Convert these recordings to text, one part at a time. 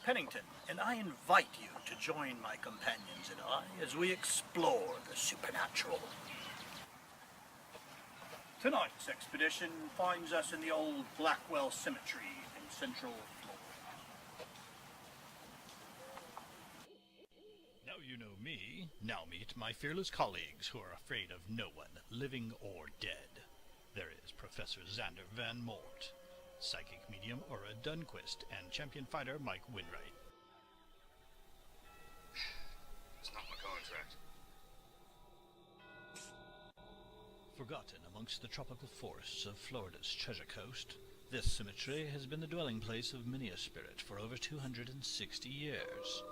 Pennington, and I invite you to join my companions and I as we explore the supernatural. Tonight's expedition finds us in the old Blackwell Cemetery in Central Florida. Now you know me, now meet my fearless colleagues who are afraid of no one, living or dead. There is Professor Xander Van Mort, Psychic Medium Aura Dunquist, and Champion Fighter Mike Winwright. It's not my contract. Forgotten amongst the tropical forests of Florida's Treasure Coast, this cemetery has been the dwelling place of many a spirit for over 260 years.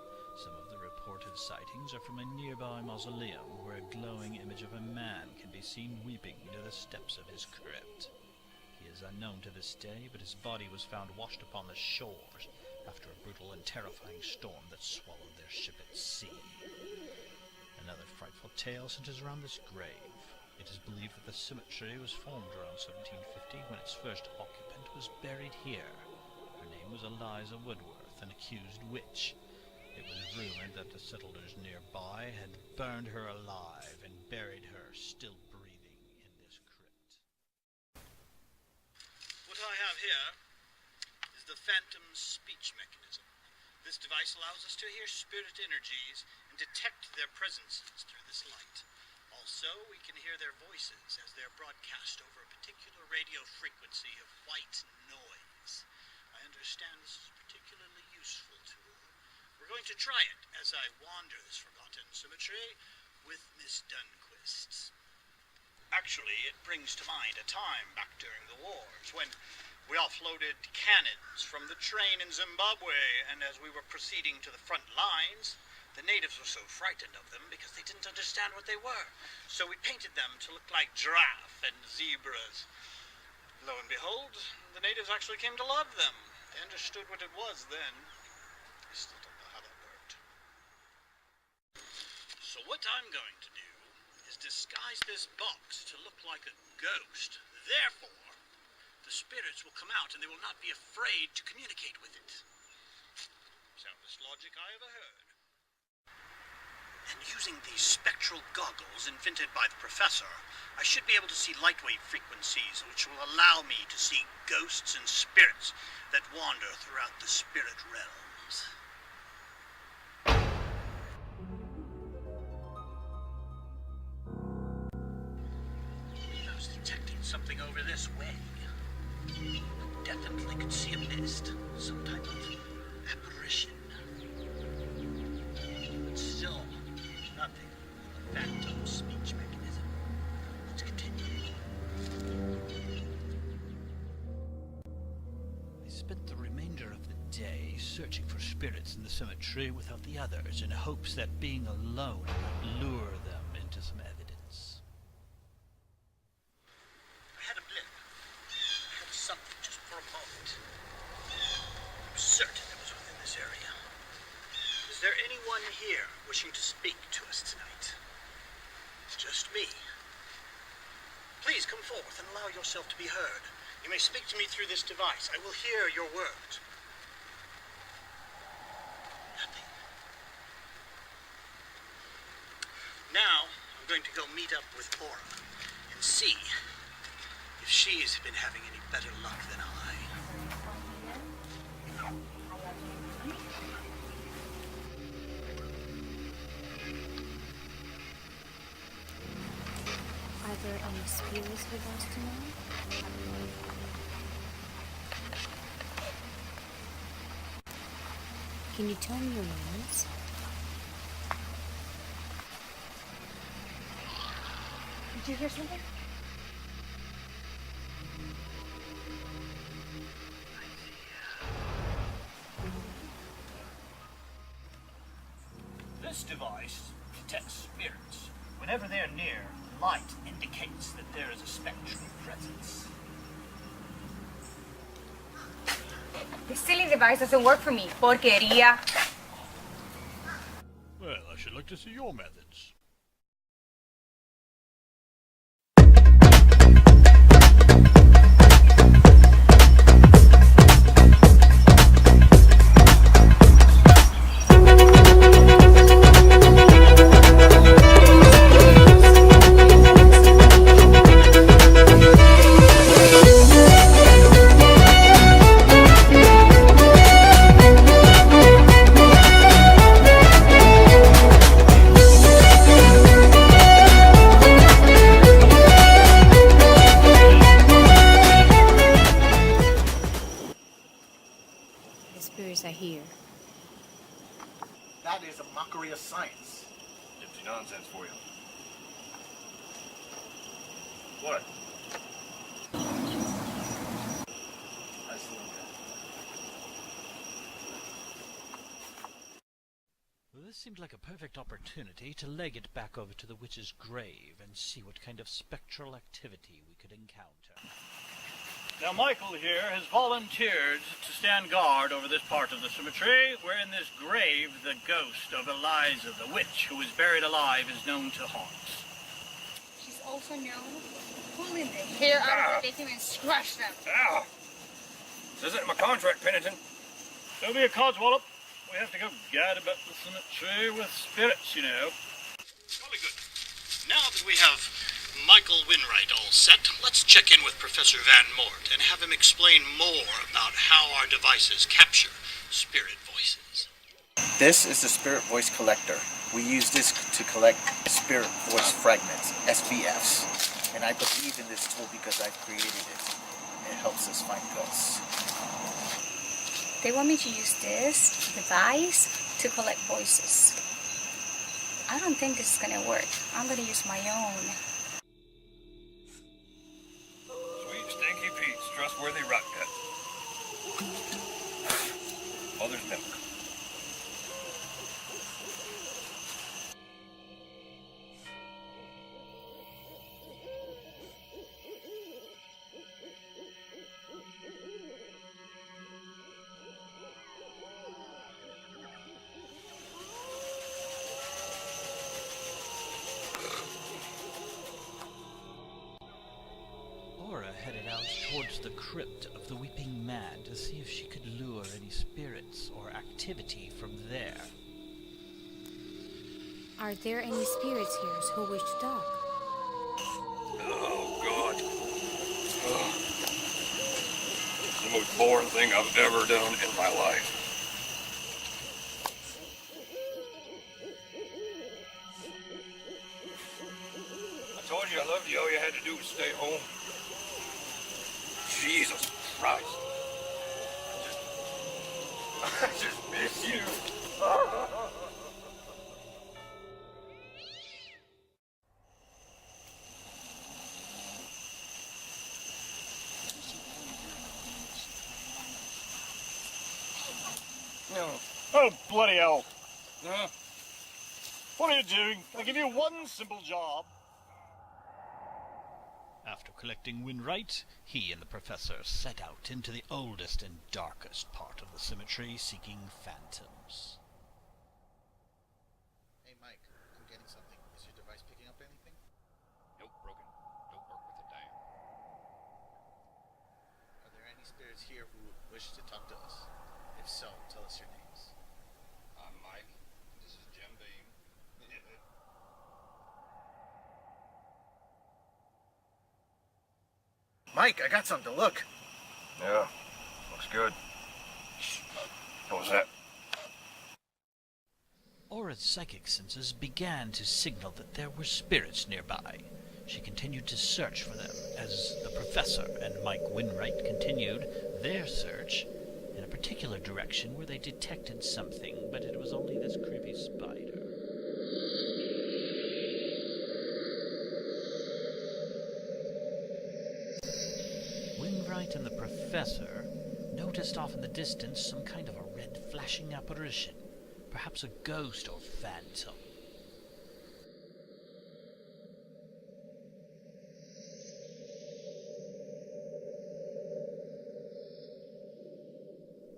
Some of the reported sightings are from a nearby mausoleum where a glowing image of a man can be seen weeping near the steps of his crypt. He is unknown to this day, but his body was found washed upon the shores after a brutal and terrifying storm that swallowed their ship at sea. Another frightful tale centers around this grave. It is believed that the cemetery was formed around 1750 when its first occupant was buried here. Her name was Eliza Woodworth, an accused witch. It was rumored that the settlers nearby had burned her alive and buried her still breathing in this crypt. What I have here is the Phantom Speech Mechanism. This device allows us to hear spirit energies and detect their presences through this light. Also, we can hear their voices as they're broadcast over a particular radio frequency of white noise. I understand this is a particularly useful tool. We're going to try it as I wander this forgotten cemetery with Miss Dunquist. Actually, it brings to mind a time back during the wars when we offloaded cannons from the train in Zimbabwe, and as we were proceeding to the front lines, the natives were so frightened of them because they didn't understand what they were. So we painted them to look like giraffe and zebras. Lo and behold, the natives actually came to love them. They understood what it was then. I still don't know how that worked. So what I'm going to do is disguise this box to look like a ghost. Therefore, the spirits will come out and they will not be afraid to communicate with it. Soundest logic I ever heard. And using these spectral goggles invented by the professor, I should be able to see lightwave frequencies, which will allow me to see ghosts and spirits that wander throughout the spirit realms. I was detecting something over this way. Definitely could see a mist, some type of apparition. But still, nothing. Phantom speech mechanism. Let's continue. I spent the remainder of the day searching for spirits in the cemetery without the others in hopes that being alone might lure them into some evidence. I had a blip. I had something just for a moment. I'm certain it was within this area. Is there anyone here wishing to speak to us tonight? It's just me. Please come forth and allow yourself to be heard. You may speak to me through this device. I will hear your words. Nothing. Now, I'm going to go meet up with Aura and see if she's been having any better luck than I. Are there any spirits with us tonight? Can you tell me your names? Did you hear something? This device detects spirits. Whenever they're near, light indicates that there is a spectral presence. This silly device doesn't work for me. Porquería. Well, I should like to see your methods. That is a mockery of science. Empty nonsense for you. What? I see him. Well, this seemed like a perfect opportunity to leg it back over to the witch's grave and see what kind of spectral activity we could encounter. Now, Michael here has volunteered to stand guard over this part of the cemetery, where in this grave the ghost of Eliza, the witch who was buried alive, is known to haunt. She's also known for pulling the hair out of the victim and scratch them. Ow! This isn't in my contract, Pennington. Don't be a codswallop. We have to go gad about the cemetery with spirits, you know. Jolly good. Now that we have Michael Winwright all set, let's check in with Professor Van Mort and have him explain more about how our devices capture spirit voices. This is the Spirit Voice Collector. We use this to collect Spirit Voice fragments, SVFs. And I believe in this tool because I've created it. It helps us find ghosts. They want me to use this device to collect voices. I don't think this is gonna work. I'm gonna use my own. Sweet Stinky Pete's trustworthy rock gut. Mother's milk. Aura headed out towards the crypt of the Weeping Man to see if she could lure any spirits or activity from there. Are there any spirits here who wish to talk? Oh, God. Ugh. It's the most boring thing I've ever done in my life. I told you I loved you. All you had to do was stay home. Jesus Christ. I just miss you. No. Oh, bloody hell. No. What are you doing? I give you one simple job. After collecting Winwright, he and the professor set out into the oldest and darkest part of the cemetery, seeking phantoms. Hey, Mike, I'm getting something. Is your device picking up anything? Nope, broken. Don't work with it, damn. Are there any spirits here who wish to talk to us? If so, tell us your names. I'm Mike. This is Jim Beam. Mike, I got something. Look. Yeah, looks good. What was that? Aura's psychic senses began to signal that there were spirits nearby. She continued to search for them as the professor and Mike Winwright continued their search in a particular direction where they detected something, but it was only this creepy spider. Winwright and the professor noticed off in the distance some kind of a red flashing apparition, perhaps a ghost or phantom.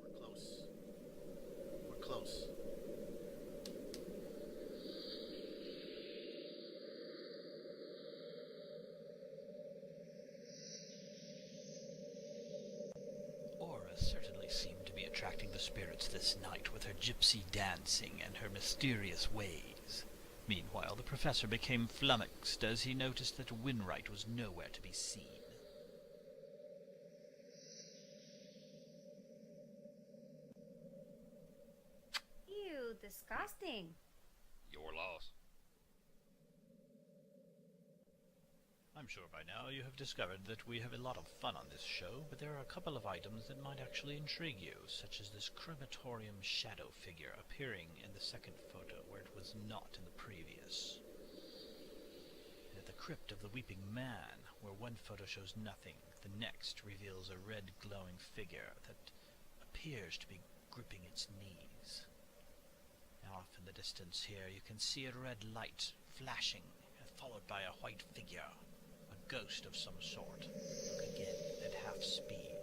We're close. We're close. Aura certainly seemed to be attracting the spirits this night with her gypsy dancing and her mysterious ways. Meanwhile, the professor became flummoxed as he noticed that Winwright was nowhere to be seen. Ew, disgusting. Your loss. I'm sure by now you have discovered that we have a lot of fun on this show, but there are a couple of items that might actually intrigue you, such as this crematorium shadow figure appearing in the second photo where it was not in the previous. And at the crypt of the Weeping Man, where one photo shows nothing, the next reveals a red glowing figure that appears to be gripping its knees. Now off in the distance here you can see a red light flashing, followed by a white figure. A ghost of some sort. Look again at half speed.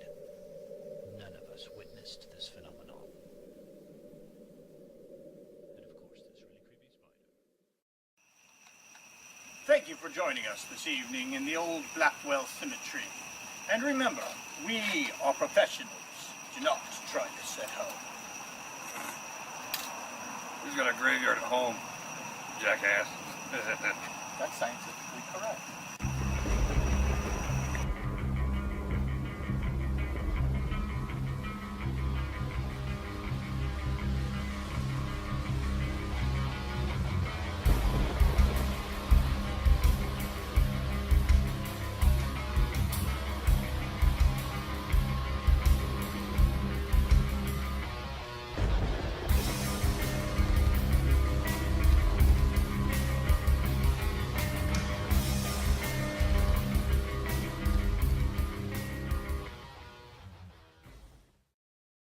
None of us witnessed this phenomenon. And of course this really creepy spider. Thank you for joining us this evening in the old Blackwell Cemetery. And remember, we are professionals. Do not try this at home. Who's got a graveyard at home, jackass? That's scientifically correct.